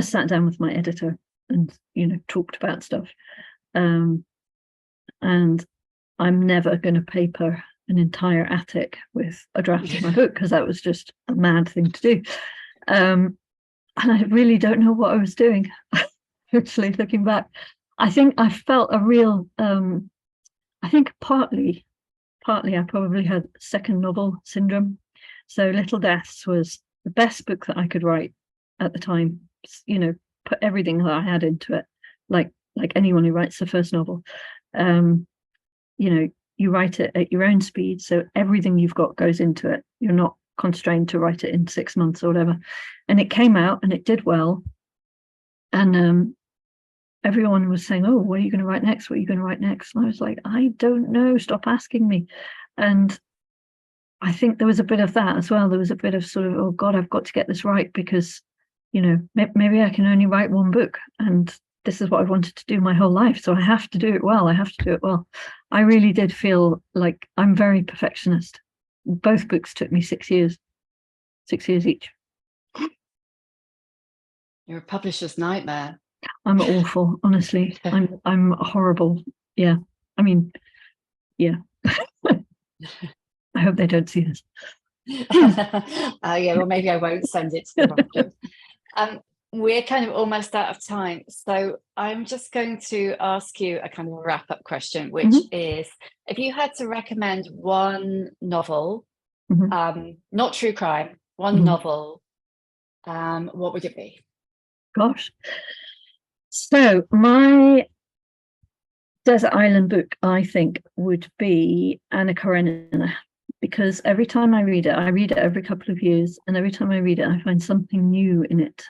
Speaker 2: sat down with my editor and, talked about stuff. And I'm never going to paper an entire attic with a draft of my book, because that was just a mad thing to do. And I really don't know what I was doing, actually, looking back. I think I felt a real, I think partly I probably had second novel syndrome. So Little Deaths was the best book that I could write at the time. Put everything that I had into it, like anyone who writes the first novel. You write it at your own speed, so everything you've got goes into it. You're not constrained to write it in 6 months or whatever. And it came out and it did well. And everyone was saying, "Oh, what are you going to write next? What are you going to write next?" And I was like, "I don't know, stop asking me." And I think there was a bit of that as well. There was a bit of sort of, oh God, I've got to get this right, because, maybe I can only write one book, and this is what I've wanted to do my whole life. So I have to do it well. I really did feel like I'm very perfectionist. Both books took me 6 years each.
Speaker 1: You're a publisher's nightmare.
Speaker 2: I'm awful, honestly. I'm horrible. Yeah. I mean, yeah. I hope they don't see this.
Speaker 1: Yeah, well, maybe I won't send it to the Bookclub. We're kind of almost out of time, so I'm just going to ask you a kind of a wrap-up question, which is, if you had to recommend one novel, not true crime, one novel, what would it be?
Speaker 2: Gosh. So my desert island book, I think, would be Anna Karenina, because every time I read it every couple of years, and every time I read it, I find something new in it.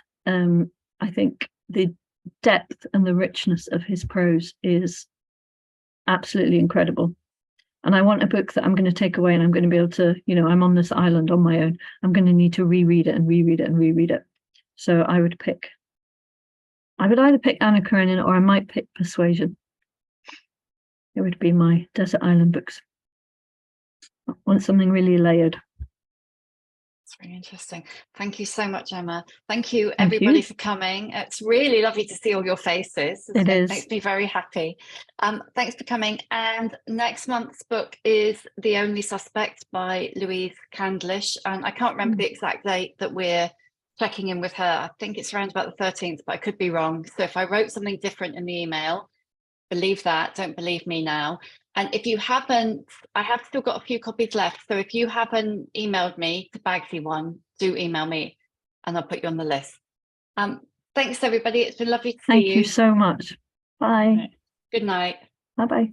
Speaker 2: I think the depth and the richness of his prose is absolutely incredible. And I want a book that I'm going to take away, and I'm going to be able to, I'm on this island on my own. I'm going to need to reread it and reread it and reread it. So I would either pick Anna Karenina, or I might pick Persuasion. It would be my desert island books. I want something really layered.
Speaker 1: That's really interesting. Thank you so much, Emma. Thank you, everybody, for coming. It's really lovely to see all your faces.
Speaker 2: It
Speaker 1: makes me very happy. Thanks for coming. And next month's book is The Only Suspect by Louise Candlish. And I can't remember the exact date that we're checking in with her. I think it's around about the 13th, but I could be wrong. So if I wrote something different in the email, believe that, don't believe me now. And if you haven't, I have still got a few copies left. So if you haven't emailed me to Bagsy one, do email me and I'll put you on the list. Thanks, everybody. It's been lovely to see you.
Speaker 2: Thank you so much. Bye.
Speaker 1: Good night.
Speaker 2: Bye-bye.